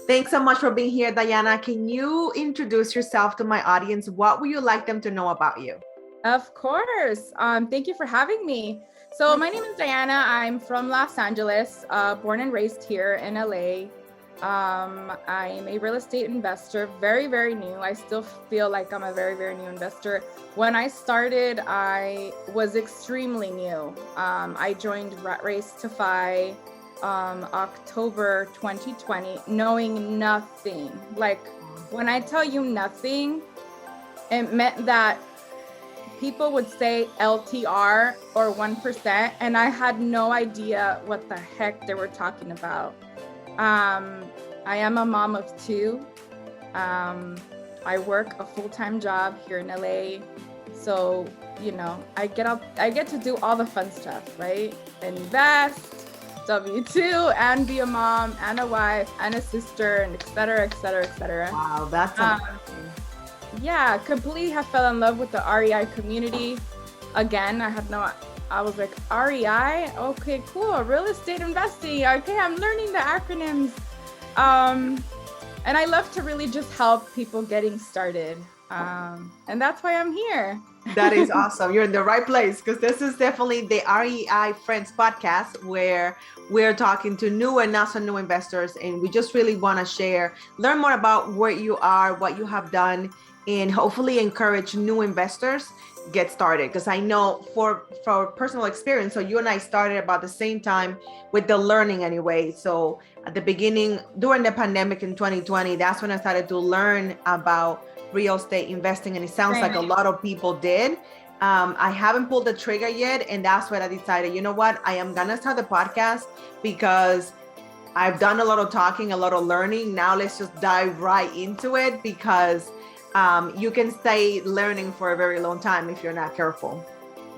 Thanks so much for being here, Diana. Can you introduce yourself to my audience? What would you like them to know about you? Of course. Thank you for having me. So my name is Diana. I'm from Los Angeles, born and raised here in LA. I'm a real estate investor, very, very new. I still feel like I'm a very, very new investor. When I started, I was extremely new. I joined Rat Race to FI October 2020, knowing nothing. Like when I tell you nothing, it meant that people would say LTR or 1%, and I had no idea what the heck they were talking about. I am a mom of two. I work a full-time job here in LA. So, you know, I get to do all the fun stuff, right? Invest, W-2, and be a mom and a wife and a sister, and et cetera, et cetera, et cetera. Wow, that's amazing. Yeah, completely have fell in love with the REI community. Again, I was like, REI? Okay, cool, real estate investing. Okay, I'm learning the acronyms. And I love to really just help people getting started. And that's why I'm here. That is awesome. You're in the right place, because this is definitely the REI Friends podcast, where we're talking to new and not so new investors. And we just really want to learn more about where you are, what you have done, and hopefully encourage new investors get started. Because I know for personal experience, so you and I started about the same time with the learning anyway. So at the beginning, during the pandemic in 2020, that's when I started to learn about real estate investing, and it sounds like a lot of people did. I haven't pulled the trigger yet, and that's when I decided, you know what, I am gonna start the podcast, because I've done a lot of talking, a lot of learning. Now let's just dive right into it, because you can stay learning for a very long time if you're not careful.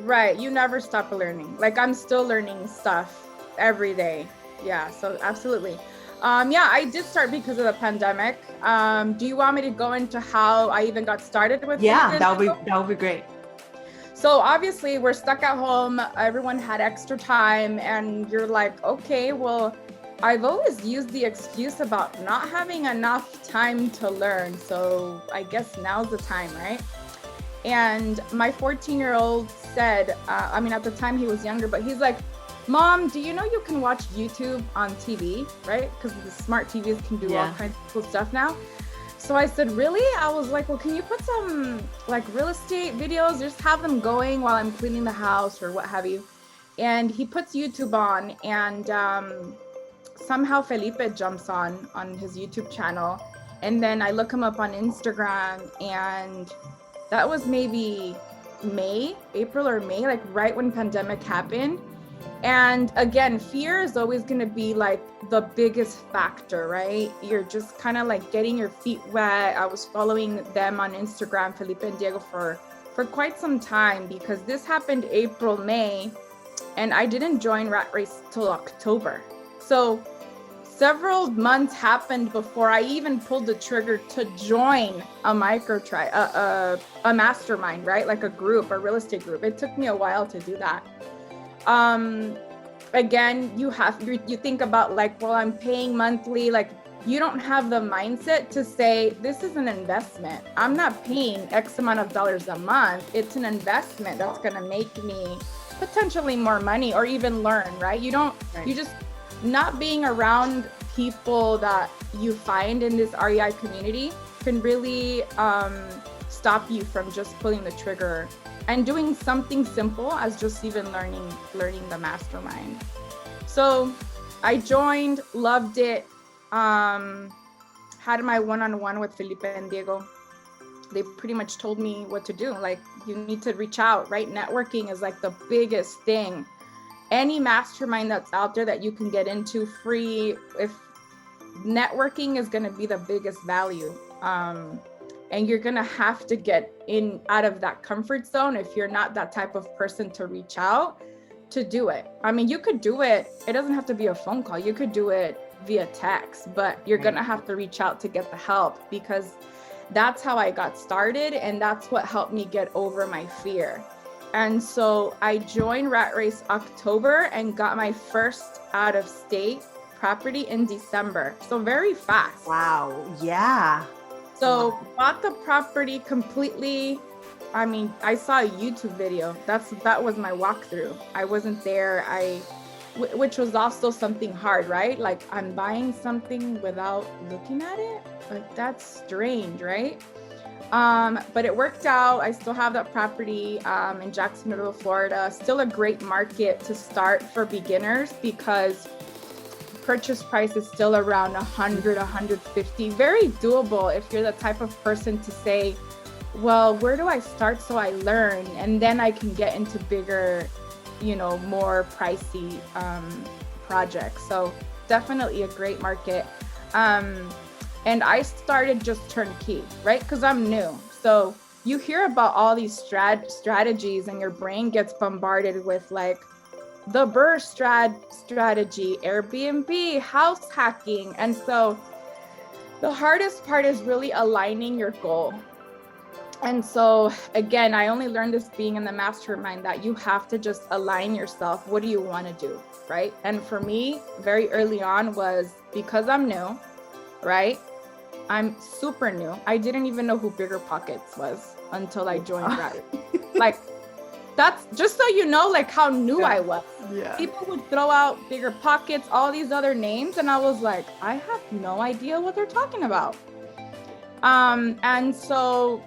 Right, you never stop learning. Like I'm still learning stuff every day. Yeah, so absolutely. Yeah, I did start because of the pandemic. Do you want me to go into how I even got started with? Yeah, that would be great. So obviously we're stuck at home. Everyone had extra time, and you're like, okay, well, I've always used the excuse about not having enough time to learn. So I guess now's the time, right? And my 14-year-old said, at the time he was younger, but he's like, Mom, do you know you can watch YouTube on TV, right? Because the smart TVs can do all kinds of cool stuff now. So I said, really? I was like, well, can you put some like real estate videos, just have them going while I'm cleaning the house or what have you? And he puts YouTube on, and somehow Felipe jumps on his YouTube channel. And then I look him up on Instagram, and that was maybe April or May, like right when pandemic happened. And again, fear is always going to be like the biggest factor, right? You're just kind of like getting your feet wet. I was following them on Instagram, Felipe and Diego, for quite some time, because this happened April, May, and I didn't join Rat Race till October. So several months happened before I even pulled the trigger to join a a mastermind, right? Like a group, a real estate group. It took me a while to do that. Again, you think about like, well, I'm paying monthly, like you don't have the mindset to say, this is an investment. I'm not paying X amount of dollars a month. It's an investment that's going to make me potentially more money or even learn, right? You just not being around people that you find in this REI community can really stop you from just pulling the trigger and doing something simple as just even learning the mastermind. So I joined, loved it, had my one-on-one with Felipe and Diego. They pretty much told me what to do. Like, you need to reach out, right? Networking is like the biggest thing. Any mastermind that's out there that you can get into free, if networking is going to be the biggest value. And you're going to have to get out of that comfort zone if you're not that type of person to reach out to do it. I mean, you could do it. It doesn't have to be a phone call. You could do it via text, but you're going to have to reach out to get the help, because that's how I got started. And that's what helped me get over my fear. And so I joined Rat Race October and got my first out of state property in December. So very fast. Wow. Yeah. So bought the property completely. I mean, I saw a YouTube video. That was my walkthrough. I wasn't there. Which was also something hard, right? Like, I'm buying something without looking at it. Like, that's strange, right? But it worked out. I still have that property in Jacksonville, Florida. Still a great market to start for beginners because purchase price is still around 100, 150. Very doable if you're the type of person to say, well, where do I start so I learn? And then I can get into bigger, more pricey projects. So definitely a great market. And I started just turnkey, right? Because I'm new. So you hear about all these strategies and your brain gets bombarded with like the BRRRR strategy, Airbnb, house hacking. And so the hardest part is really aligning your goal. And so again, I only learned this being in the mastermind that you have to just align yourself. What do you want to do, right? And for me, very early on was because I'm new, right? I'm super new. I didn't even know who Bigger Pockets was until I joined Rat. Like, that's just so you know, like how new I was. Yeah. People would throw out Bigger Pockets, all these other names, and I was like, I have no idea what they're talking about. And so,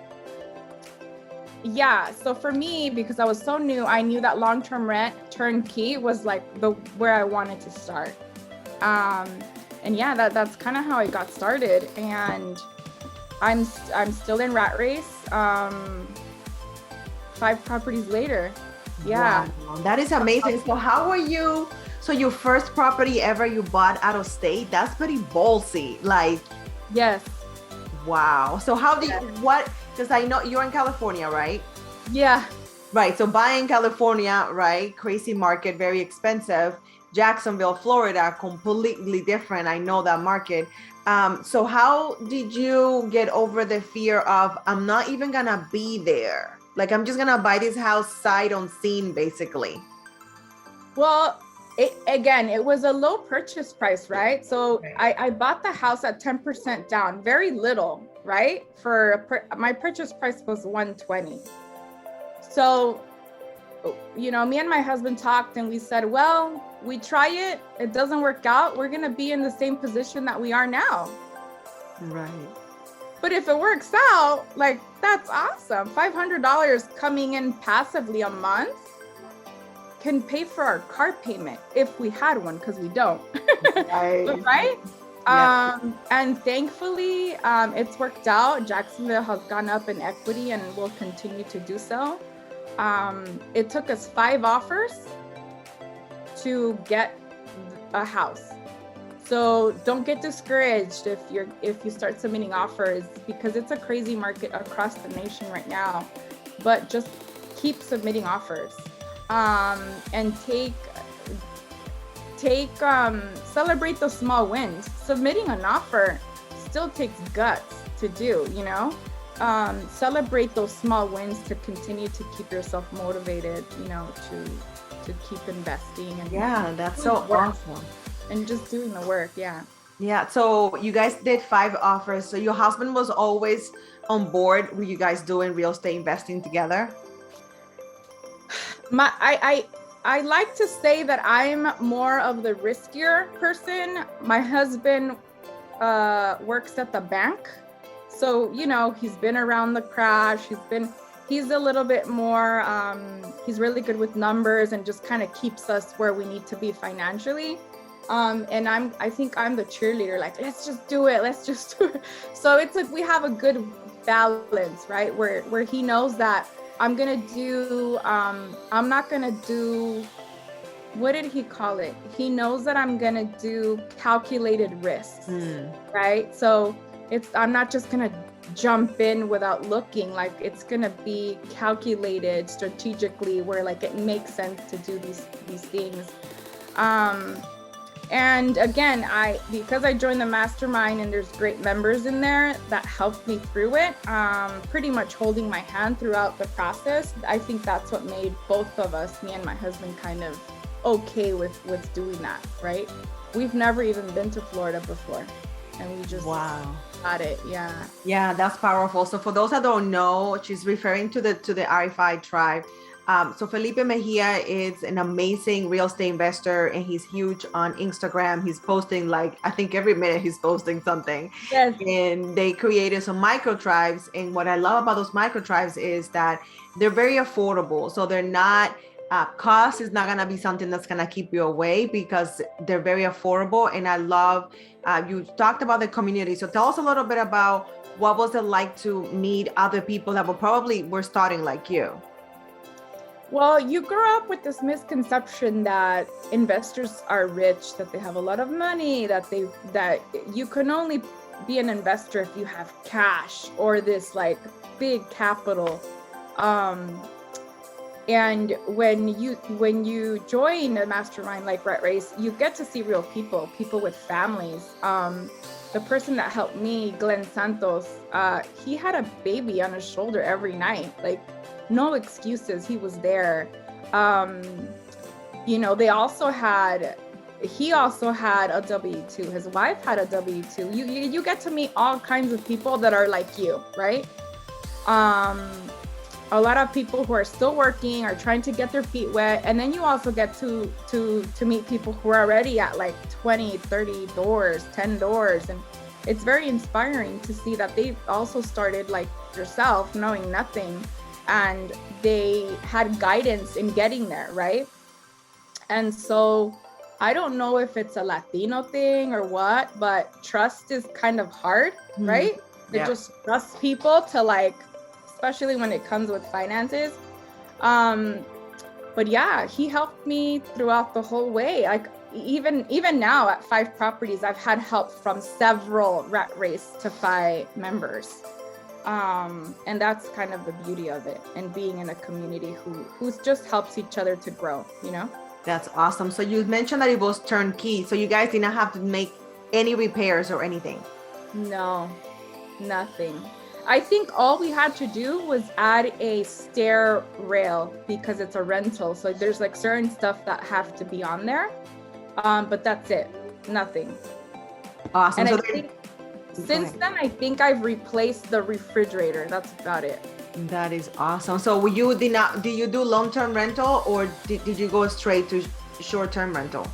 yeah, so for me, because I was so new, I knew that long-term rent turnkey was like where I wanted to start. And yeah, that's kind of how I got started. And I'm still in Rat Race. 5 properties later. Yeah. Wow, that is amazing. So how were you? So your first property ever you bought out of state? That's pretty ballsy. Like, yes. Wow. So how did what? Because I know you're in California, right? Yeah. Right. So buying California, right? Crazy market, very expensive. Jacksonville, Florida, completely different. I know that market. So how did you get over the fear of, I'm not even gonna be there? Like, I'm just gonna buy this house sight unseen, basically. Well, it was a low purchase price, right? So I bought the house at 10% down, very little, right? My purchase price was $120. So, me and my husband talked and we said, well, we try it. It doesn't work out. We're going to be in the same position that we are now. Right. But if it works out, like, that's awesome. $500 coming in passively a month can pay for our car payment if we had one, because we don't. Right. Right? Yeah. And thankfully, it's worked out. Jacksonville has gone up in equity and will continue to do so. It took us 5 offers to get a house. So don't get discouraged if you start submitting offers, because it's a crazy market across the nation right now. But just keep submitting offers, and celebrate those small wins. Submitting an offer still takes guts to do, celebrate those small wins to continue to keep yourself motivated, to keep investing. And yeah, that's so awesome. And just doing the work. Yeah. Yeah. So you guys did 5 offers. So your husband was always on board with you guys doing real estate investing together? I like to say that I'm more of the riskier person. My husband works at the bank. So, he's been around the crash. He's a little bit more, he's really good with numbers and just kind of keeps us where we need to be financially. And I think I'm the cheerleader, like, let's just do it. Let's just do it. So it's like, we have a good balance, right? Where he knows that I'm not gonna do, what did he call it? He knows that I'm gonna do calculated risks, right? So I'm not just gonna jump in without looking. Like, it's gonna be calculated strategically, where like it makes sense to do these things. And again, because I joined the mastermind and there's great members in there that helped me through it, pretty much holding my hand throughout the process. I think that's what made both of us, me and my husband, kind of okay with doing that, right? we've never even been to Florida before, and we just got it. Yeah, that's powerful. So for those that don't know, she's referring to the RFI tribe. So Felipe Mejia is an amazing real estate investor, and he's huge on Instagram. He's posting, like, I think every minute he's posting something. Yes. And they created some micro tribes. And what I love about those micro tribes is that they're very affordable. So they're not, cost is not going to be something that's going to keep you away, because they're very affordable. And I love, you talked about the community. So tell us a little bit about what was it like to meet other people that were starting like you. Well, you grew up with this misconception that investors are rich, that they have a lot of money, that you can only be an investor if you have cash or this like big capital. And when you join a mastermind like Rat Race, you get to see real people with families. The person that helped me, Glenn Santos, he had a baby on his shoulder every night. Like, no excuses, he was there. He also had a W-2. His wife had a W-2. You get to meet all kinds of people that are like you, right? A lot of people who are still working, are trying to get their feet wet. And then you also get to meet people who are already at like 20, 30 doors, 10 doors. And it's very inspiring to see that they've also started like yourself, knowing nothing. And they had guidance in getting there, right? And so I don't know if it's a Latino thing or what, but trust is kind of hard, right? Yeah. To just trust people to, like, especially when it comes with finances. But yeah, he helped me throughout the whole way. Like even now at 5 properties, I've had help from several Rat Race to FI members. And that's kind of the beauty of it, and being in a community who just helps each other to grow, you know? That's awesome. So you mentioned that it was turnkey. So you guys did not have to make any repairs or anything? No, nothing. I think all we had to do was add a stair rail because it's a rental. So there's like certain stuff that have to be on there. But that's it, nothing. Awesome. And So I think since then, I think I've replaced the refrigerator. That's about it. That is awesome. So did you do long-term rental, or did you go straight to short-term rental?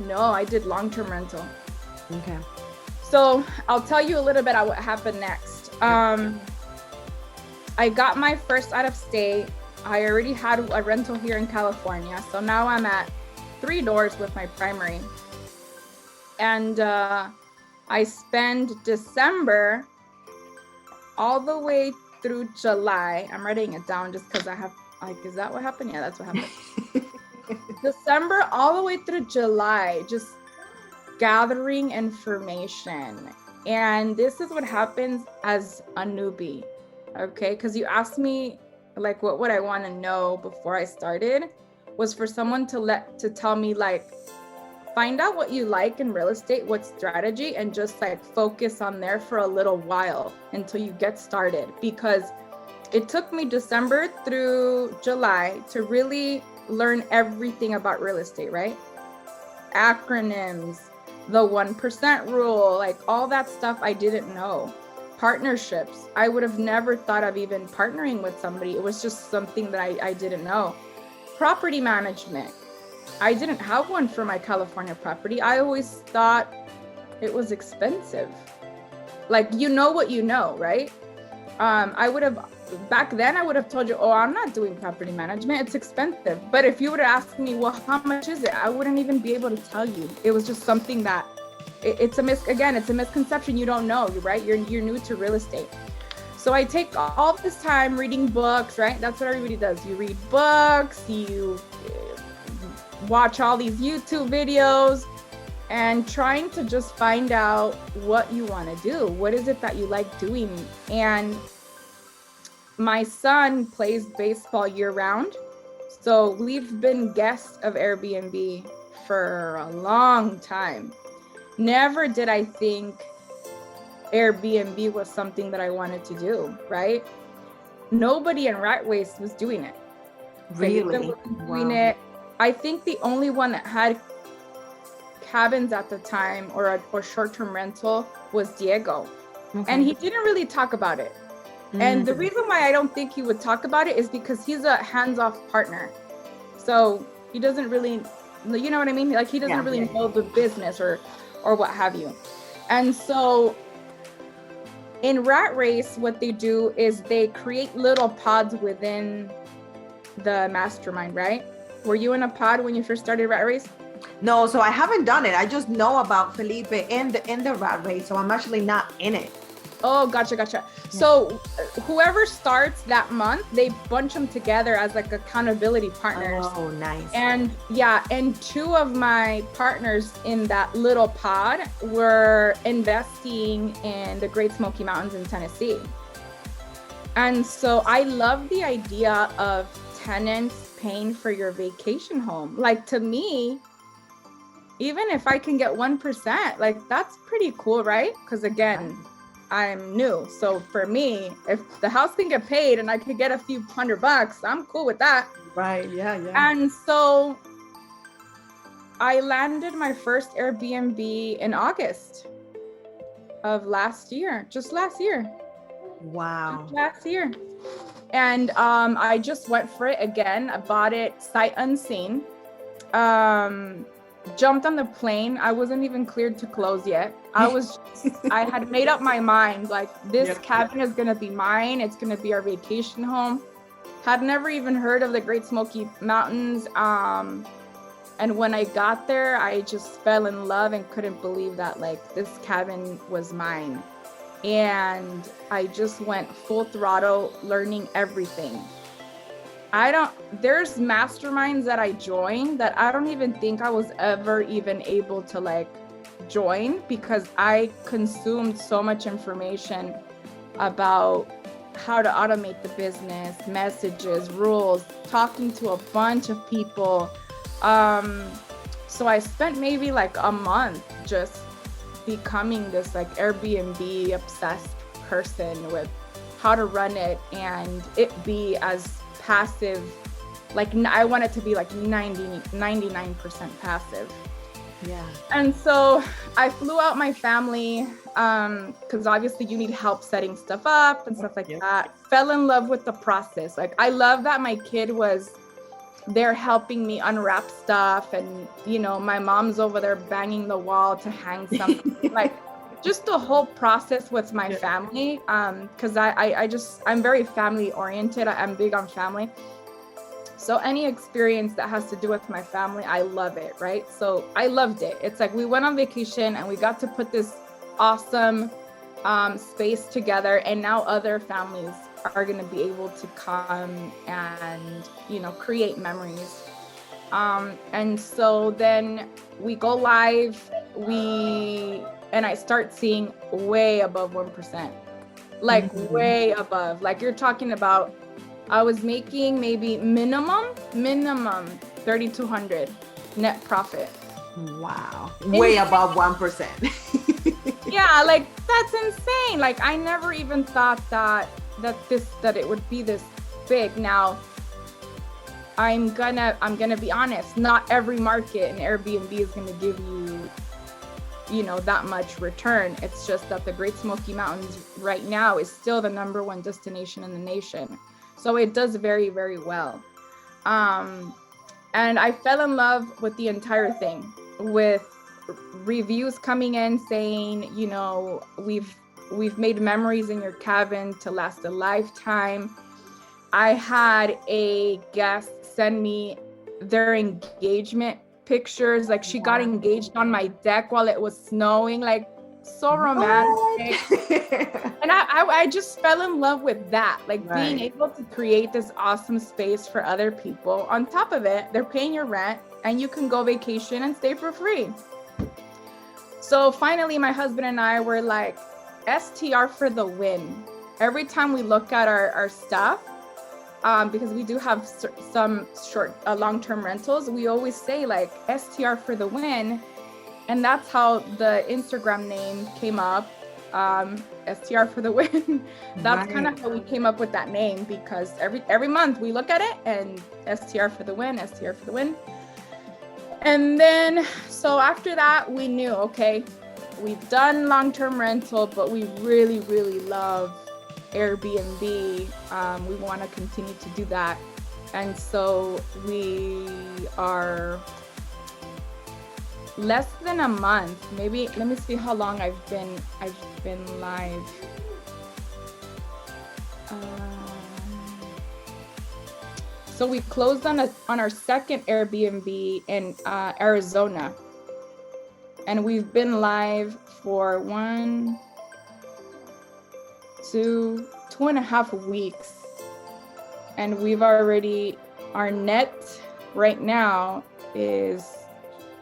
No, I did long-term rental. Okay. So I'll tell you a little bit about what happened next. I got my first out of state. I already had a rental here in California. So now I'm at 3 doors with my primary. And I spend December all the way through July. I'm writing it down just because I have, like, is that what happened? Yeah, that's what happened. December all the way through July, just gathering information. And this is what happens as a newbie, okay? Because you asked me, like, what would I want to know before I started, was for someone to tell me, like, find out what you like in real estate, what strategy, and just like focus on there for a little while until you get started. Because it took me December through July to really learn everything about real estate, right? Acronyms, the 1% rule, like all that stuff I didn't know. Partnerships, I would have never thought of even partnering with somebody. It was just something that I didn't know. Property management, I didn't have one for my California property. I always thought it was expensive. Like, you know what you know, right? Back then I would have told you, oh, I'm not doing property management, it's expensive. But if you would have asked me, well, how much is it? I wouldn't even be able to tell you. It was just something that, it's a misconception. You don't know, right? You're new to real estate. So I take all this time reading books, right? That's what everybody does. You read books, you watch all these YouTube videos, and trying to just find out what you want to do. What is it that you like doing? And my son plays baseball year round. So we've been guests of Airbnb for a long time. Never did I think Airbnb was something that I wanted to do, right? Nobody in Rat Race was doing it. Really? Doing it. I think the only one that had cabins at the time, or short-term rental, was Diego. Okay. And he didn't really talk about it. And the reason why I don't think he would talk about it is because he's a hands-off partner. So he doesn't really, you know what I mean? Like, he doesn't really know the business or what have you. And so in Rat Race, what they do is they create little pods within the mastermind, right? Were you in a pod when you first started Rat Race? No, so I haven't done it. I just know about Felipe in the Rat Race, so I'm actually not in it. Oh, gotcha. Yeah. So whoever starts that month, they bunch them together as like accountability partners. Oh, nice. And and two of my partners in that little pod were investing in the Great Smoky Mountains in Tennessee. And so I love the idea of tenants paying for your vacation home. Like, to me, even if I can get 1%, like, that's pretty cool, right? Because again, I'm new. So for me, if the house can get paid and I could get a few $100, I'm cool with that. Right. Yeah. And so I landed my first Airbnb in August of just last year. Wow. Last year. And I just went for it again. I bought it sight unseen. Jumped on the plane. I wasn't even cleared to close yet. I had made up my mind, like, this cabin is gonna be mine. It's gonna be our vacation home. Had never even heard of the Great Smoky Mountains. And when I got there, I just fell in love and couldn't believe that, like, this cabin was mine. And I just went full throttle, learning everything. There's masterminds that I joined that I don't even think I was ever even able to, like, join, because I consumed so much information about how to automate the business, messages, rules, talking to a bunch of people. So I spent maybe like a month just becoming this, like, Airbnb obsessed person with how to run it and it be as passive. Like, I want it to be like 99% passive. Yeah. And so I flew out my family, because obviously you need help setting stuff up and stuff like that. Fell in love with the process. Like, I love that my kid was there helping me unwrap stuff, and, you know, my mom's over there banging the wall to hang something. Like, just the whole process with my family, because I'm very family oriented. I'm big on family. So any experience that has to do with my family, I love it, right? So I loved it. It's like we went on vacation and we got to put this awesome space together, and now other families are going to be able to come and, you know, create memories. And so then we go live, and I start seeing way above 1%, like way above. Like, you're talking about, I was making maybe minimum 3,200 net profit. Wow. Way above 1%. Yeah, like, that's insane. Like, I never even thought that it would be this big. Now, I'm gonna be honest, not every market in Airbnb is gonna give you, you know, that much return. It's just that the Great Smoky Mountains right now is still the #1 destination in the nation. So it does very, very well. And I fell in love with the entire thing, with reviews coming in saying, you know, we've made memories in your cabin to last a lifetime. I had a guest send me their engagement pictures. Like, she got engaged on my deck while it was snowing, like, so romantic. And I just fell in love with that, like, being able to create this awesome space for other people. On top of it, they're paying your rent and you can go vacation and stay for free. So finally, my husband and I were like, STR for the win. Every time we look at our stuff, because we do have some short, long-term rentals, we always say, like, STR for the win. And that's how the Instagram name came up, STR for the win. That's kind of how we came up with that name, because every month we look at it and STR for the win, STR for the win. And then, so after that, we knew, okay, we've done long-term rental, but we really, really love Airbnb. We want to continue to do that. And so we are less than a month, maybe. Let me see how long I've been live. So we closed on our second Airbnb in Arizona, and we've been live for 2.5 weeks, and we've already, our net right now is,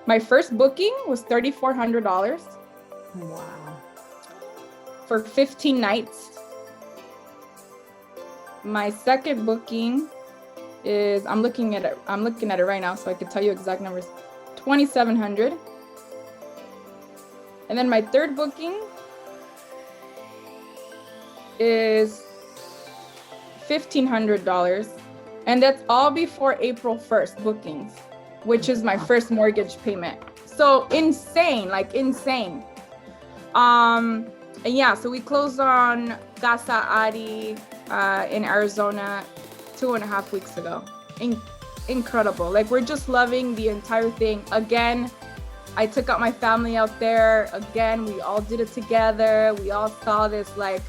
my first booking was $3,400. Wow. For 15 nights. My second booking is, I'm looking at it right now so I can tell you exact numbers, 2,700. And then my third booking is $1,500, and that's all before April 1st bookings, which is my first mortgage payment. So insane, like insane. And yeah, so we closed on Casa Adi in Arizona 2.5 weeks ago. Incredible. Like, we're just loving the entire thing. Again, I took out my family out there. Again, we all did it together. We all saw this like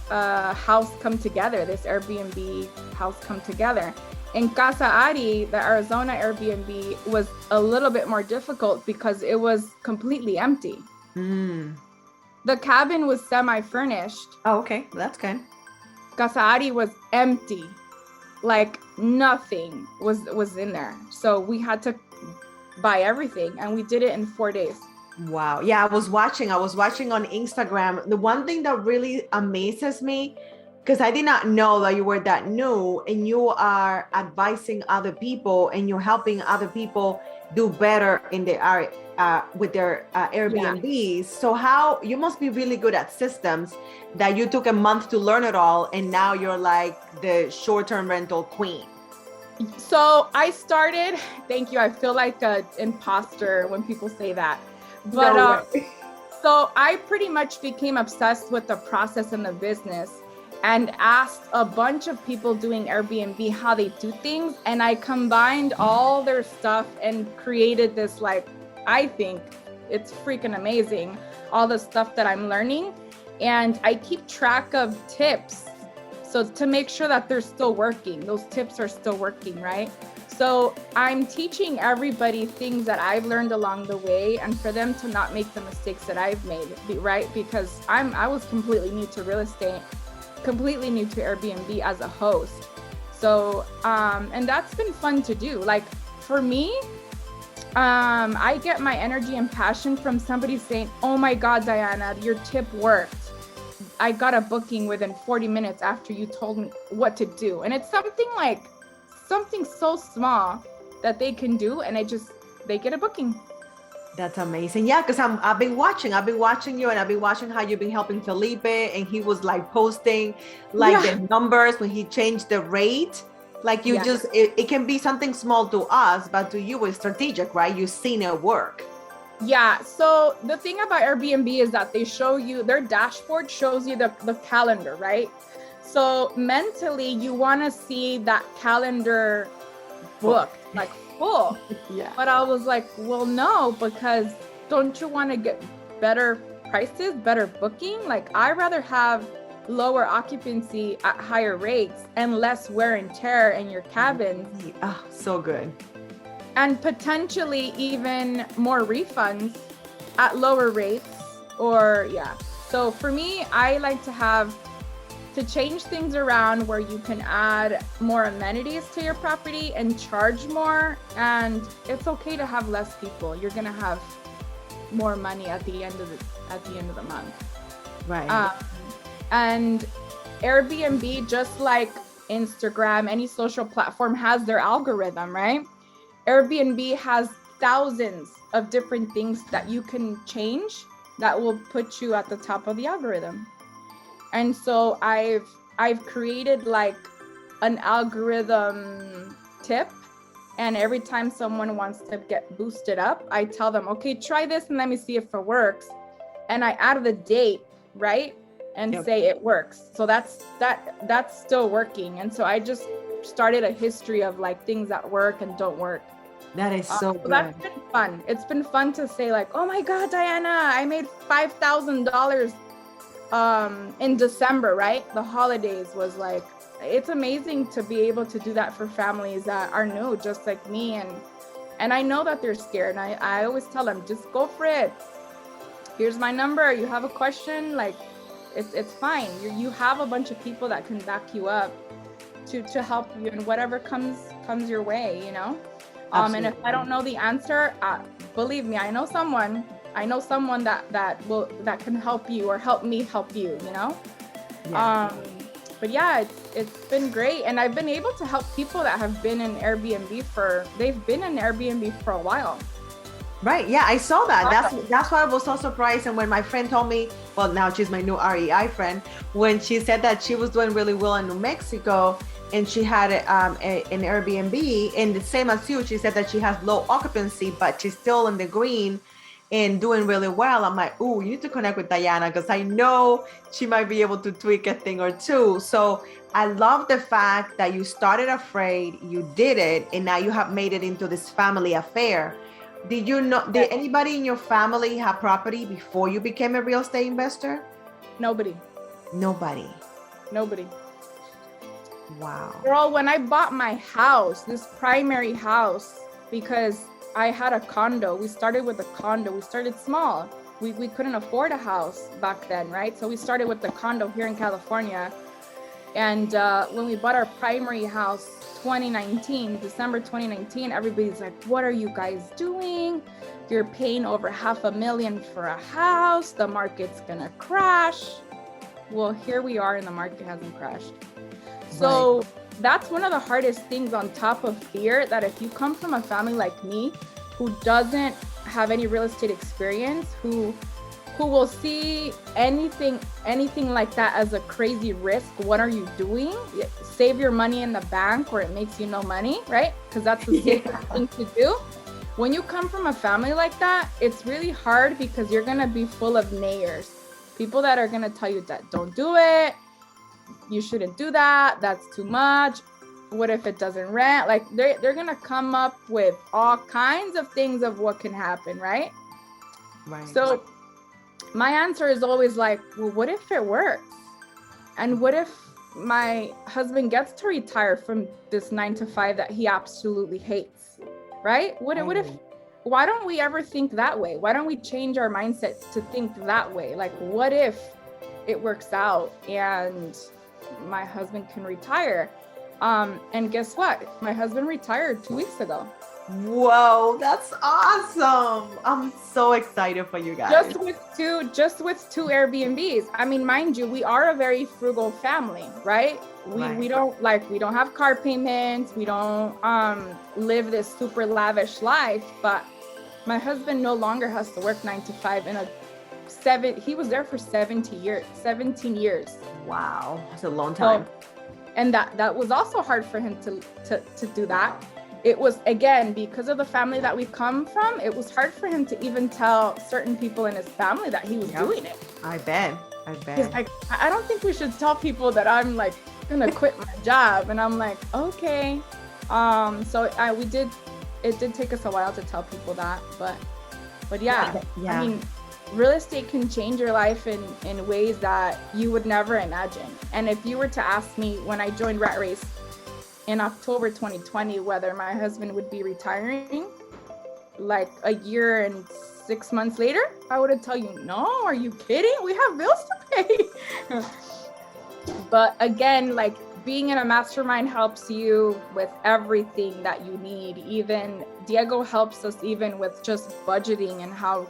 house come together, this Airbnb house come together. In Casa Adi, the Arizona Airbnb was a little bit more difficult because it was completely empty. The cabin was semi-furnished. Oh, okay, that's good. Casa Adi was empty, like nothing was in there. So we had to buy everything, and we did it in 4 days. Wow. Yeah, I was watching on Instagram. The one thing that really amazes me, because I did not know that you were that new, and you are advising other people and you're helping other people do better in the area with their Airbnbs. Yeah. So how, you must be really good at systems that you took a month to learn it all, and now you're like the short-term rental queen. So I started, thank you. I feel like an imposter when people say that. But no so I pretty much became obsessed with the process and the business, and asked a bunch of people doing Airbnb how they do things. And I combined all their stuff and created this, like, I think it's freaking amazing, all the stuff that I'm learning. And I keep track of tips, so to make sure that they're still working, those tips are still working, right? So I'm teaching everybody things that I've learned along the way, and for them to not make the mistakes that I've made, right? Because I was completely new to real estate, completely new to Airbnb as a host. So, and that's been fun to do. Like, for me, I get my energy and passion from somebody saying, oh my God, Diana, your tip worked. I got a booking within 40 minutes after you told me what to do. And it's something so small that they can do, and they get a booking. That's amazing. Yeah, because I've been watching you, and I've been watching how you've been helping Felipe, and he was like posting like the numbers when he changed the rate. Like, you just, it can be something small to us, but to you it's strategic, right? You've seen it work. Yeah. So the thing about Airbnb is that they show you, their dashboard shows you the calendar, right? So mentally you want to see that calendar booked, like full. Yeah. But I was like, well, no, because don't you want to get better prices, better booking? Like, I'd rather have lower occupancy at higher rates and less wear and tear in your cabins. Oh, so good. And potentially even more refunds at lower rates, or So for me, I like to change things around where you can add more amenities to your property and charge more. And it's okay to have less people. You're gonna have more money at the end of the month. Right. And Airbnb, just like Instagram, any social platform, has their algorithm, right? Airbnb has thousands of different things that you can change that will put you at the top of the algorithm. And so I've created like an algorithm tip And every time someone wants to get boosted up, I tell them, okay, try this and let me see if it works. And I add the date, right? And say it works. So that's still working. And so I just started a history of like things that work and don't work. That is so good. That's been fun. It's been fun to say like, oh my God, Diana, I made $5,000 in December, right? The holidays was like, it's amazing to be able to do that for families that are new, just like me. And I know that they're scared. And I always tell them, just go for it. Here's my number. You have a question, like it's fine. You have a bunch of people that can back you up to help you in whatever comes your way, you know? And if I don't know the answer, believe me, I know someone that can help you or help me help you, you know? Yeah. But yeah, it's been great. And I've been able to help people that have been in Airbnb they've been in Airbnb for a while. Right. Yeah, I saw that. That's why I was so surprised. And when my friend told me, well, now she's my new REI friend, when she said that she was doing really well in New Mexico and she had an Airbnb, and the same as you, she said that she has low occupancy, but she's still in the green and doing really well. I'm like, ooh, you need to connect with Diana because I know she might be able to tweak a thing or two. So I love the fact that you started afraid, you did it, and now you have made it into this family affair. Did anybody in your family have property before you became a real estate investor? Nobody. Wow. Girl, when I bought my house, this primary house, because I had a condo, we started with a condo. We started small. We couldn't afford a house back then, right? So we started with the condo here in California. And when we bought our primary house, December 2019, everybody's like, what are you guys doing? You're paying over $500,000 for a house. The market's gonna crash. Well, here we are and the market hasn't crashed. So that's one of the hardest things on top of fear, that if you come from a family like me, who doesn't have any real estate experience, who will see anything like that as a crazy risk. What are you doing? Save your money in the bank where it makes you no money, right? Because that's the safest thing to do. When you come from a family like that, it's really hard because you're gonna be full of nayers. People that are gonna tell you that don't do it, you shouldn't do that, that's too much. What if it doesn't rent? Like they're gonna come up with all kinds of things of what can happen, right? Right. So my answer is always like, well, what if it works? And what if my husband gets to retire from this 9-to-5 that he absolutely hates, right? What if, why don't we ever think that way? Why don't we change our mindset to think that way? Like, what if it works out and my husband can retire? And guess what? My husband retired 2 weeks ago. Whoa, that's awesome. I'm so excited for you guys. Just with two Airbnbs. I mean, mind you, we are a very frugal family, right? We don't have car payments. We don't live this super lavish life, but my husband no longer has to work 9-to-5 he was there for 17 years. Wow, that's a long time. And that was also hard for him to do that. It was, again, because of the family that we come from, it was hard for him to even tell certain people in his family that he was doing it. I bet. He's like, I don't think we should tell people that I'm like gonna quit my job. And I'm like, okay. It did take us a while to tell people that, but yeah. I mean, real estate can change your life in ways that you would never imagine. And if you were to ask me when I joined Rat Race in October 2020 whether my husband would be retiring like a year and 6 months later, I would have told you, no, are you kidding? We have bills to pay. But again, like, being in a mastermind helps you with everything that you need. Even Diego helps us even with just budgeting and how,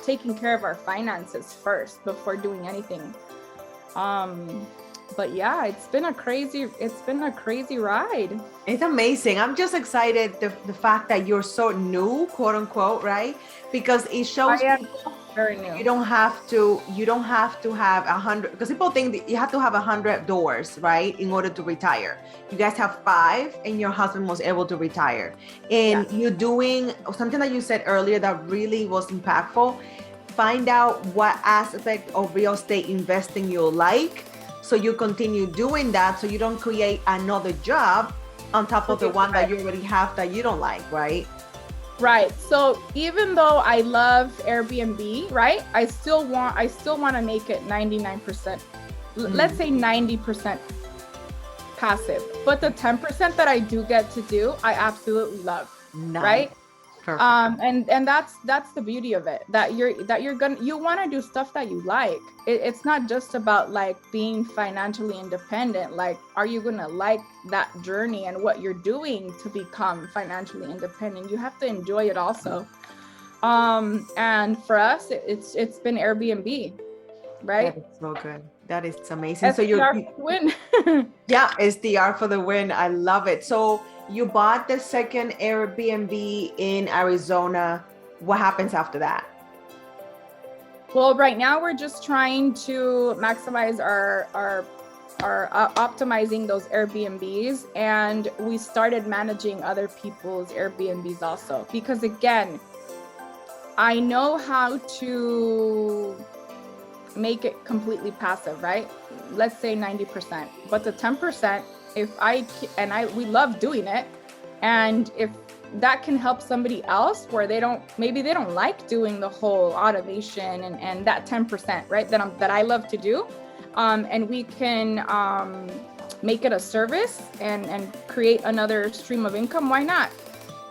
taking care of our finances first before doing anything. But yeah, it's been a crazy ride. It's amazing. I'm just excited the fact that you're so new, quote unquote, right? Because it shows very new. You don't have to have 100, because people think that you have to have 100 doors, right, in order to retire. You guys have 5 and your husband was able to retire. And you're doing something that you said earlier that really was impactful. Find out what aspect of real estate investing you like, so you continue doing that, so you don't create another job on top of the one that you already have that you don't like, right? Right. So even though I love Airbnb, right, I still want to make it 99%. Let's say 90% passive. But the 10% that I do get to do, I absolutely love. Nice. Right? Perfect. And that's the beauty of it, that you want to do stuff that you like. It's not just about like being financially independent. Like, are you gonna like that journey and what you're doing to become financially independent? You have to enjoy it also. And for us, it's been Airbnb, right? That is so good. That is amazing. STR so you win. Yeah, STR for the win. I love it. So you bought the second Airbnb in Arizona. What happens after that? Well, right now we're just trying to maximize our optimizing those Airbnbs, and we started managing other people's Airbnbs also, because again, I know how to make it completely passive, right? Let's say 90%, but the 10%, we love doing it. And if that can help somebody else where maybe they don't like doing the whole automation and that 10%, right? That I love to do. And we can make it a service and create another stream of income. Why not?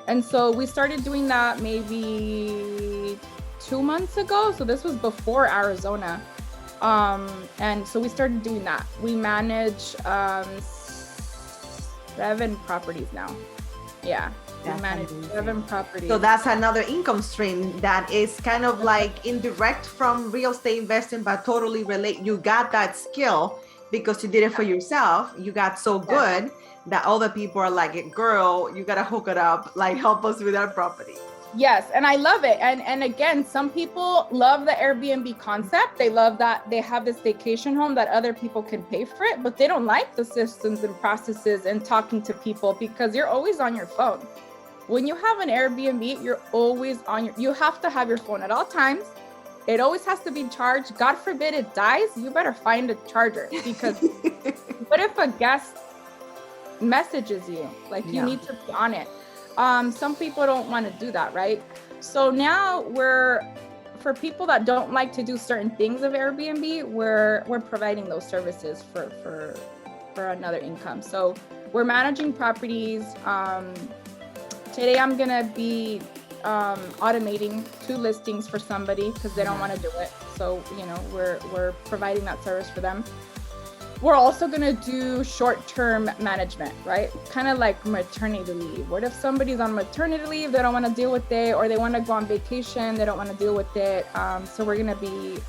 And so we started doing that maybe 2 months ago. So this was before Arizona. And so we started doing that. We manage 7 properties now. Yeah, we manage amazing. 7 properties. So that's another income stream that is kind of like indirect from real estate investing, but totally relate. You got that skill because you did it for yourself. You got so good that other people are like, girl, you got to hook it up, like help us with our property. Yes, and I love it. And again, some people love the Airbnb concept. They love that they have this vacation home that other people can pay for it, but they don't like the systems and processes and talking to people because you're always on your phone. When you have an Airbnb, you're always you have to have your phone at all times. It always has to be charged. God forbid it dies, you better find a charger, because what if a guest messages you? Like, you need to be on it. Some people don't want to do that, right? So now for people that don't like to do certain things of Airbnb, we're providing those services for another income. So we're managing properties. Today I'm gonna be automating 2 listings for somebody because they don't want to do it. So we're providing that service for them. We're also going to do short-term management, right? Kind of like maternity leave. What if somebody's on maternity leave, they don't want to deal with it, or they want to go on vacation, they don't want to deal with it. So we're going to be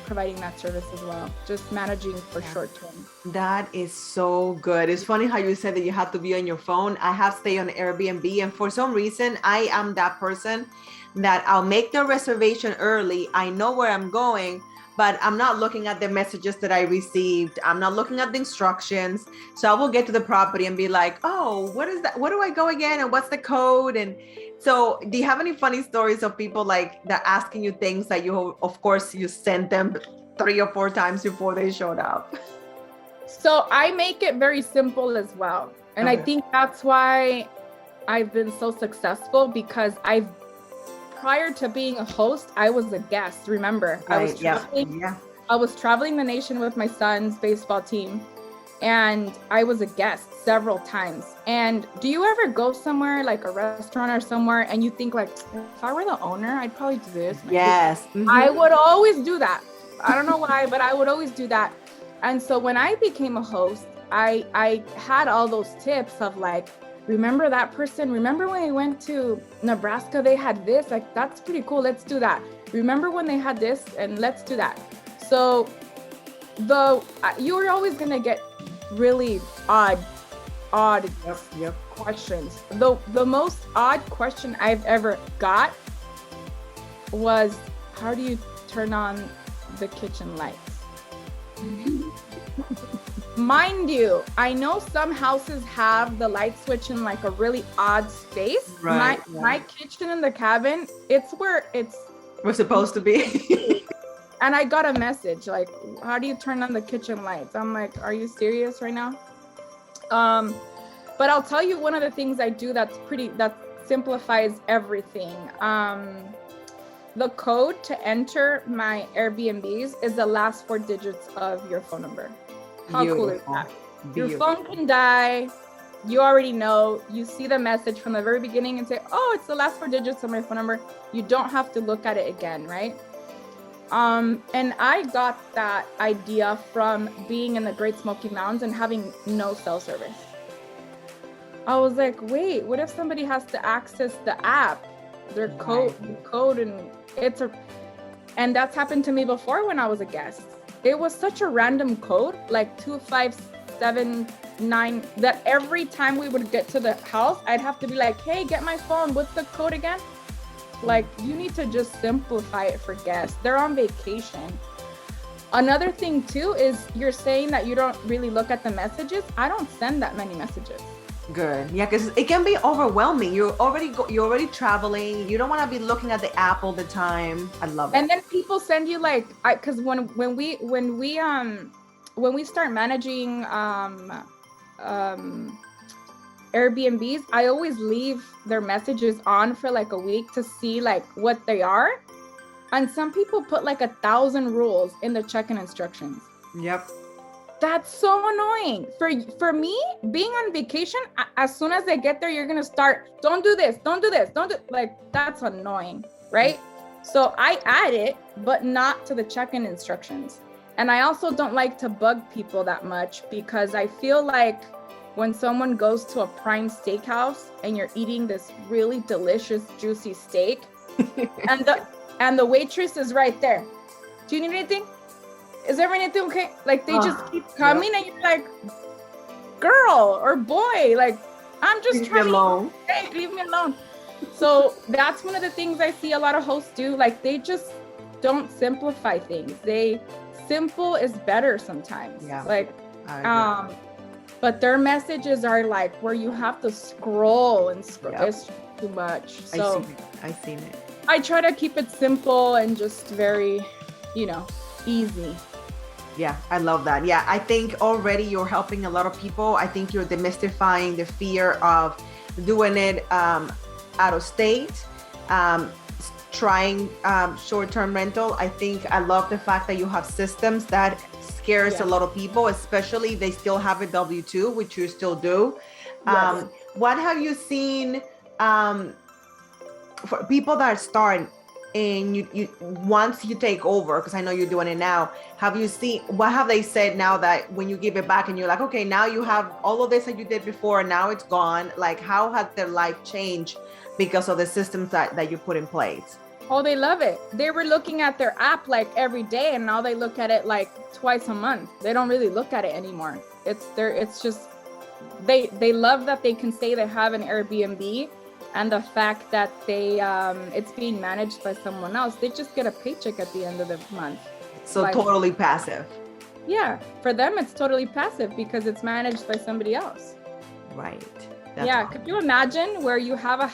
providing that service as well, just managing for short-term. That is so good. It's funny how you said that you have to be on your phone. I have stayed on Airbnb, and for some reason, I am that person that I'll make the reservation early. I know where I'm going, but I'm not looking at the messages that I received. I'm not looking at the instructions. So I will get to the property and be like, oh, what is that? Where do I go again? And what's the code? And so do you have any funny stories of people like that asking you things that of course, you sent them 3 or 4 times before they showed up? So I make it very simple as well. And I think that's why I've been so successful, because prior to being a host, I was a guest. Remember, right, I was traveling the nation with my son's baseball team, and I was a guest several times. And do you ever go somewhere like a restaurant or somewhere and you think like, if I were the owner, I'd probably do this? Yes. Mm-hmm. I would always do that. I don't know why, but I would always do that. And so when I became a host, I had all those tips of like, remember that person? Remember when they went to Nebraska, they had this? Like, that's pretty cool. Let's do that. Remember when they had this? And let's do that. So you're always going to get really odd questions. The most odd question I've ever got was, how do you turn on the kitchen lights? Mind you, I know some houses have the light switch in like a really odd space. Right. My kitchen in the cabin, it's where we're supposed to be. And I got a message like, how do you turn on the kitchen lights? I'm like, are you serious right now? But I'll tell you one of the things I do that simplifies everything. The code to enter my Airbnbs is the last 4 digits of your phone number. How cool is that? Your phone can die. You already know. You see the message from the very beginning and say, oh, it's the last 4 digits of my phone number. You don't have to look at it again, right? And I got that idea from being in the Great Smoky Mountains and having no cell service. I was like, wait, what if somebody has to access the app, their code, and that's happened to me before when I was a guest. It was such a random code, like 2579, that every time we would get to the house, I'd have to be like, hey, get my phone. What's the code again? Like, you need to just simplify it for guests. They're on vacation. Another thing too is you're saying that you don't really look at the messages. I don't send that many messages. Good. Yeah, because it can be overwhelming. You're already traveling. You don't want to be looking at the app all the time. I love it. And then people send you like, because when we start managing Airbnbs, I always leave their messages on for like a week to see like what they are. And some people put like 1,000 rules in the check-in instructions. Yep. That's so annoying. For me, being on vacation, as soon as I get there, you're gonna start, don't do this, like, that's annoying, right? So I add it, but not to the check-in instructions. And I also don't like to bug people that much because I feel like when someone goes to a prime steakhouse and you're eating this really delicious, juicy steak, and the waitress is right there. Do you need anything? Is everything okay? Like, they just keep coming, and you're like, girl or boy, like, I'm just trying to leave me alone. So that's one of the things I see a lot of hosts do. Like, they just don't simplify things. Simple is better sometimes. Yeah. Like, but their messages are like where you have to scroll and scroll. Yep. It's too much. So I've seen it. I try to keep it simple and just very, easy. Yeah, I love that. Yeah, I think already you're helping a lot of people. I think you're demystifying the fear of doing it out of state, trying short-term rental. I love the fact that you have systems that scares a lot of people, especially if they still have a W-2, which you still do. Yes. What have you seen for people that are starting? And you once you take over, because I know you're doing it now, what have they said now that when you give it back and you're like, okay, now you have all of this that you did before and now it's gone? Like, how has their life changed because of the systems that you put in place? Oh, they love it. They were looking at their app like every day, and now they look at it like twice a month. They don't really look at it anymore. It's just, they love that they can say they have an Airbnb. And the fact that it's being managed by someone else, they just get a paycheck at the end of the month. So like, totally passive. Yeah, for them, it's totally passive because it's managed by somebody else. Right. That's awesome. Could you imagine where you have a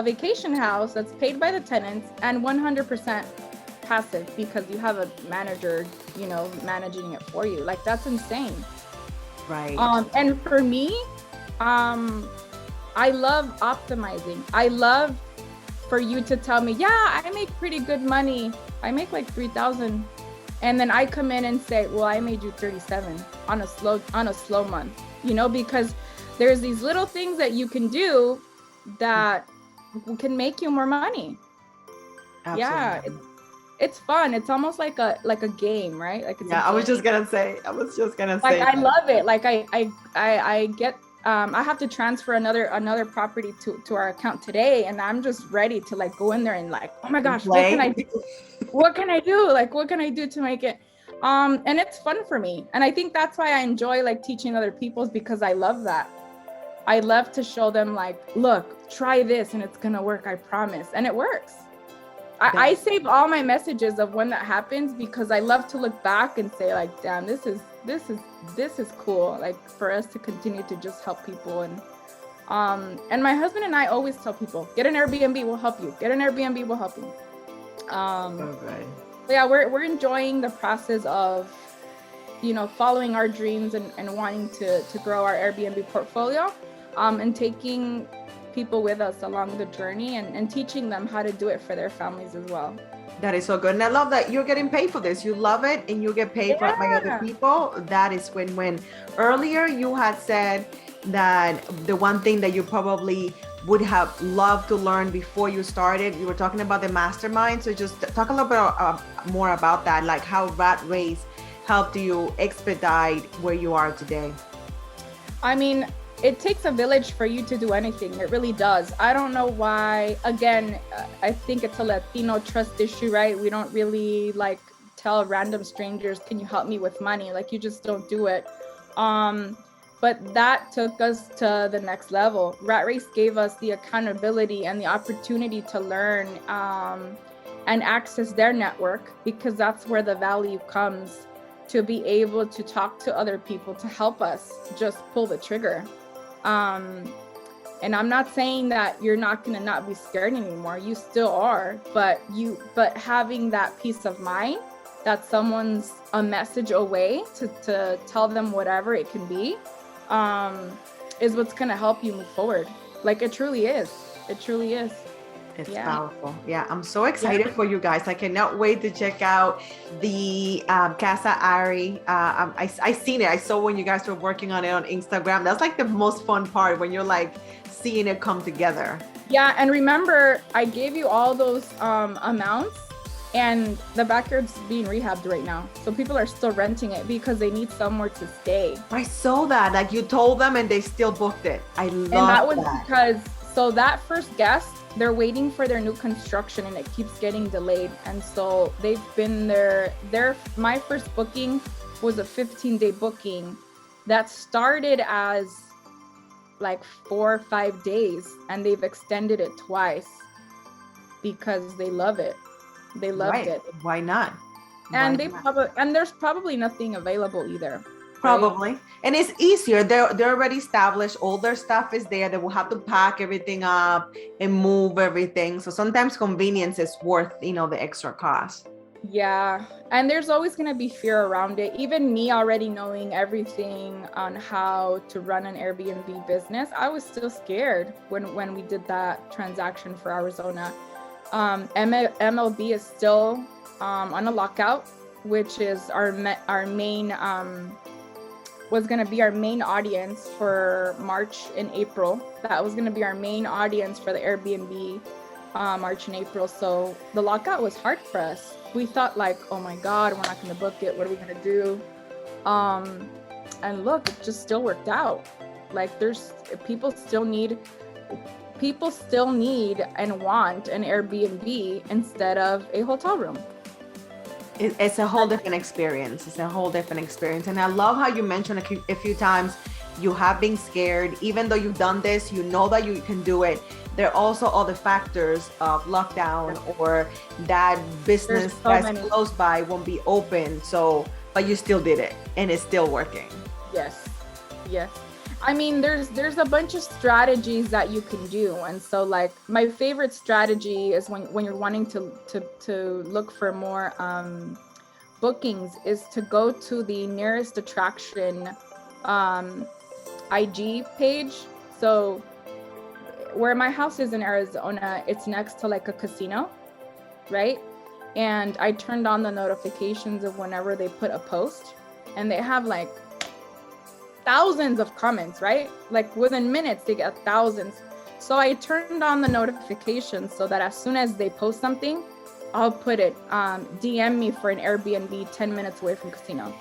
vacation house that's paid by the tenants and 100% passive because you have a manager, managing it for you? Like, that's insane. Right. And for me, I love optimizing. I love for you to tell me, yeah, I make pretty good money. I make like 3,000. And then I come in and say, well, I made you 37 on a slow month, because there's these little things that you can do that can make you more money. Absolutely. Yeah. It's fun. It's almost like a game, right? Like, it's I was just gonna say. Like, I love it. Like, I get, I have to transfer another property to our account today, and I'm just ready to like go in there and like, oh my gosh, what can I do? What can I do? Like, what can I do to make it? And it's fun for me. And I think that's why I enjoy like teaching other people, because I love that. I love to show them like, look, try this and it's gonna work, I promise. And it works. I save all my messages of when that happens because I love to look back and say like, damn, this is cool. Like for us to continue to just help people. And my husband and I always tell people, get an Airbnb, we'll help you. Get an Airbnb, we'll help you. Okay. Yeah, we're enjoying the process of, you know, following our dreams and wanting to grow our Airbnb portfolio, and taking people with us along the journey and teaching them how to do it for their families as well. That is so good. And I love that you're getting paid for this. You love it and you get paid by other people. That is win-win. Earlier, you had said that the one thing that you probably would have loved to learn before you started, you were talking about the Mastermind. So just talk a little bit more about that, like how Rat Race helped you expedite where you are today. I mean, it takes a village for you to do anything. It really does. I don't know why. Again, I think it's a Latino trust issue, right? We don't really like tell random strangers, can you help me with money? Like you just don't do it. But that took us to the next level. Rat Race gave us the accountability and the opportunity to learn and access their network, because that's where the value comes, to be able to talk to other people to help us just pull the trigger. And I'm not saying that you're not going to not be scared anymore. You still are, but having that peace of mind that someone's a message away to tell them whatever it can be, is what's going to help you move forward. Like it truly is. It truly is. It's powerful. Yeah, I'm so excited for you guys. I cannot wait to check out the Casa Adi. I seen it. I saw when you guys were working on it on Instagram. That's like the most fun part, when you're like seeing it come together. Yeah, and remember, I gave you all those amounts, and the backyard's being rehabbed right now. So people are still renting it because they need somewhere to stay. I saw that. Like you told them and they still booked it. I love that. And that was because, so that first guest, they're waiting for their new construction and it keeps getting delayed. And so they've been there. My first booking was a 15-day booking that started as like 4 or 5 days, and they've extended it twice because they love it. They loved it. Why not? And there's probably nothing available either. Probably. Right? And it's easier. They're already established. All their stuff is there. They will have to pack everything up and move everything. So sometimes convenience is worth, the extra cost. Yeah. And there's always going to be fear around it. Even me already knowing everything on how to run an Airbnb business, I was still scared when we did that transaction for Arizona. MLB is still on a lockout, which is our main was going to be our main audience for March and April. That was going to be our main audience for the Airbnb March and April. So the lockout was hard for us. We thought like, oh my God, we're not going to book it. What are we going to do? And look, it just still worked out. Like people still need and want an Airbnb instead of a hotel room. It's a whole different experience. And I love how you mentioned a few times you have been scared. Even though you've done this, you know that you can do it. There are also other factors of lockdown or that business that's close by won't be open. So, but you still did it and it's still working. Yes. I mean, there's a bunch of strategies that you can do. And so like my favorite strategy is when you're wanting to look for more bookings is to go to the nearest attraction IG page. So where my house is in Arizona, it's next to like a casino, right? And I turned on the notifications of whenever they put a post, and they have like thousands of comments, right? Like within minutes they get thousands. So I turned on the notifications so that as soon as they post something, I'll put it, DM me for an Airbnb 10 minutes away from casino.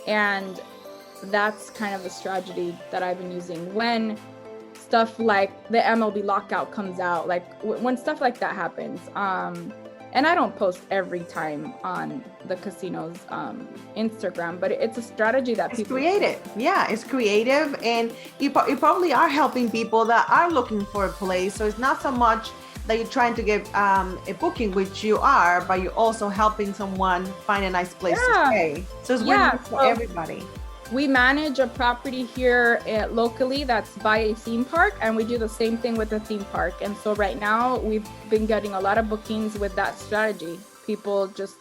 And that's kind of the strategy that I've been using when stuff like the MLB lockout comes out, like when stuff like that happens. And I don't post every time on the casino's Instagram, but it's a strategy that people... It's creative. Yeah, it's creative. And you probably are helping people that are looking for a place. So it's not so much that you're trying to get a booking, which you are, but you're also helping someone find a nice place to stay. So it's win-win for everybody. We manage a property here locally that's by a theme park, and we do the same thing with the theme park. And so right now we've been getting a lot of bookings with that strategy. People just,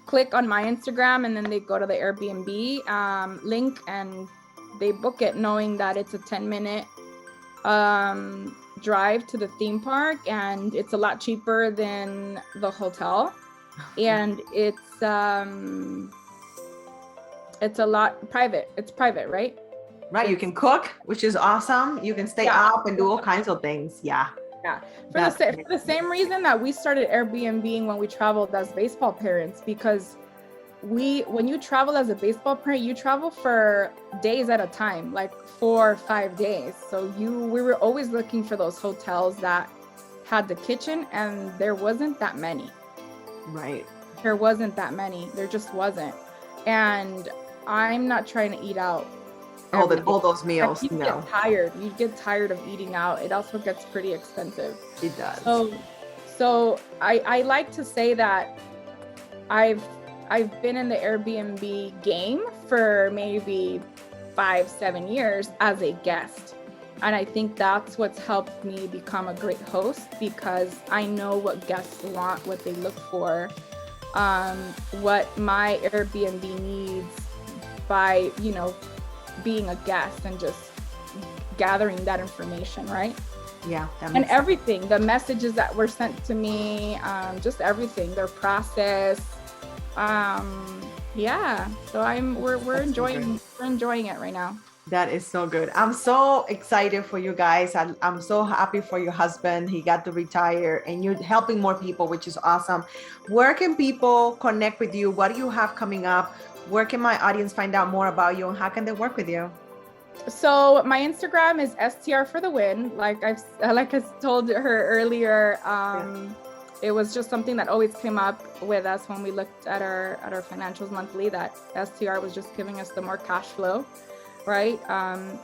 click on my Instagram and then they go to the Airbnb link and they book it knowing that it's a 10-minute drive to the theme park, and it's a lot cheaper than the hotel. And it's a lot private. It's private, right? Right. You can cook, which is awesome. You can stay up and do all kinds of things. Yeah. For the same reason that we started Airbnb when we traveled as baseball parents, because when you travel as a baseball parent, you travel for days at a time, like 4 or 5 days. So we were always looking for those hotels that had the kitchen, and there wasn't that many. Right. There wasn't that many. There just wasn't. And I'm not trying to eat out. All those meals. You get tired. You get tired of eating out. It also gets pretty expensive. It does. So I like to say that I've been in the Airbnb game for maybe 5-7 years as a guest. And I think that's what's helped me become a great host, because I know what guests want, what they look for, what my Airbnb needs by, being a guest and just gathering that information, right? Yeah. And everything, the messages that were sent to me, just everything, their process. So we're enjoying it right now. That is so good. I'm so excited for you guys. I'm so happy for your husband. He got to retire and you're helping more people, which is awesome. Where can people connect with you? What do you have coming up? Where can my audience find out more about you, and how can they work with you? So my Instagram is STR for the win. Like I told her earlier, it was just something that always came up with us when we looked at our financials monthly, that STR was just giving us the more cash flow, right?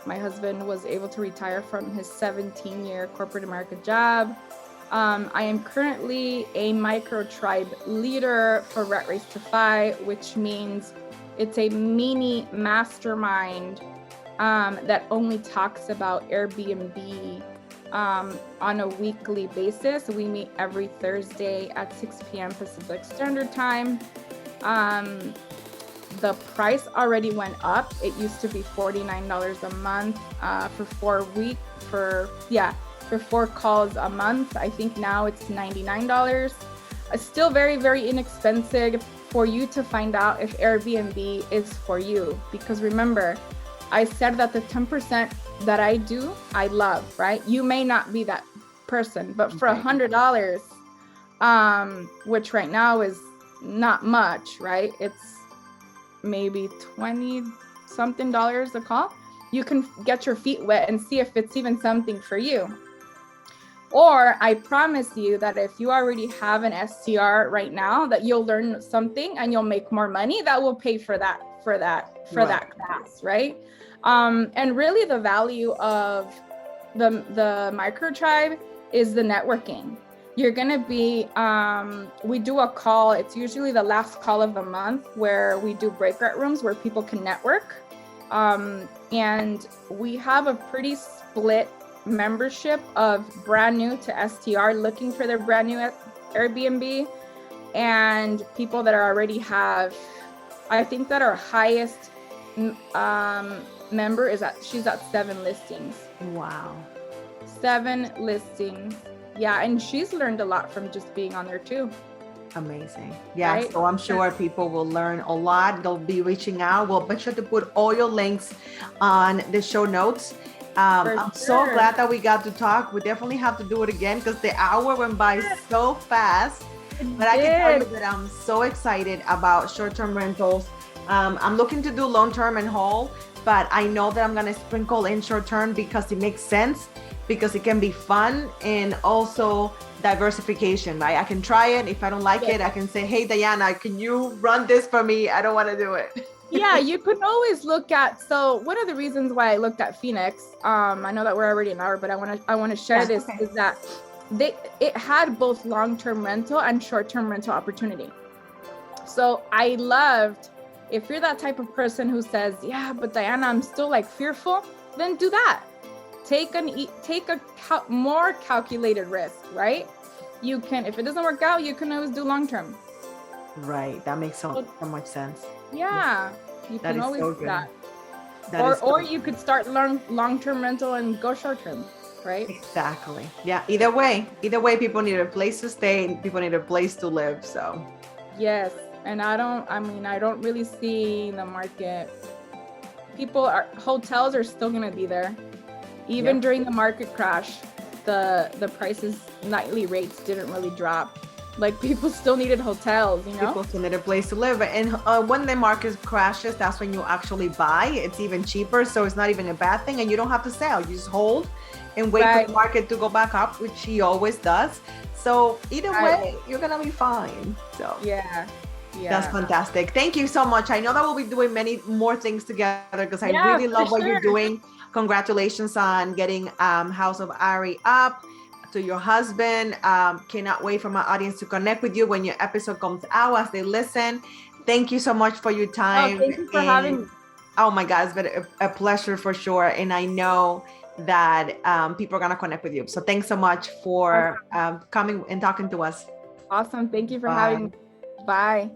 My husband was able to retire from his 17-year corporate America job. I am currently a micro tribe leader for Rat Race to Fi, which means it's a mini mastermind that only talks about Airbnb on a weekly basis. We meet every Thursday at 6 p.m. Pacific Standard Time. The price already went up. It used to be $49 a month for 4 calls a month. I think now it's $99. It's still very, very inexpensive for you to find out if Airbnb is for you. Because remember, I said that the 10% that I do, I love, right? You may not be that person, but for $100, which right now is not much, right? It's maybe 20 something dollars a call. You can get your feet wet and see if it's even something for you. Or I promise you that if you already have an STR right now, that you'll learn something and you'll make more money that will pay for that class, right? And really the value of the micro tribe is the networking. You're gonna be, we do a call, it's usually the last call of the month, where we do breakout rooms where people can network. And we have a pretty split membership of brand new to STR looking for their brand new Airbnb, and people that are already have, I think that our highest member she's at 7 listings. Wow. 7 listings. Yeah, and she's learned a lot from just being on there too. Amazing. Yeah, right? So I'm sure people will learn a lot. They'll be reaching out. We'll make sure to put all your links on the show notes. I'm so glad that we got to talk. We definitely have to do it again because the hour went by so fast. But I can tell you that I'm so excited about short-term rentals. I'm looking to do long-term and whole, but I know that I'm going to sprinkle in short-term because it makes sense, because it can be fun and also diversification, right? I can try it. If I don't like it, I can say, hey, Diana, can you run this for me? I don't want to do it. Yeah, you could always look at, so one of the reasons why I looked at Phoenix, I know that we're already an hour, but I want to share this, is that it had both long-term rental and short-term rental opportunity. So I loved, if you're that type of person who says, yeah, but Diana, I'm still like fearful, then do that. Take a more calculated risk, right? You can, if it doesn't work out, you can always do long-term. Right. That makes so much sense. Yeah. You That can is always so do good. that. Or you could start long-term rental and go short-term, right? Exactly. Yeah. Either way, people need a place to stay. People need a place to live. So. Yes. And I don't really see the market. Hotels are still going to be there. Even during the market crash, the prices, nightly rates didn't really drop. Like, people still needed hotels, you know? People still need a place to live. And when the market crashes, that's when you actually buy. It's even cheaper. So it's not even a bad thing. And you don't have to sell. You just hold and wait for the market to go back up, which he always does. So either way, you're going to be fine. So yeah. That's fantastic. Thank you so much. I know that we'll be doing many more things together because I really love what you're doing. Congratulations on getting House of Ari up. To your husband, cannot wait for my audience to connect with you when your episode comes out as they listen. Thank you so much for your time. Thank you for having me. Oh my God, it's been a pleasure for sure. And I know that people are going to connect with you. So thanks so much for coming and talking to us. Awesome. Thank you for having me. Bye.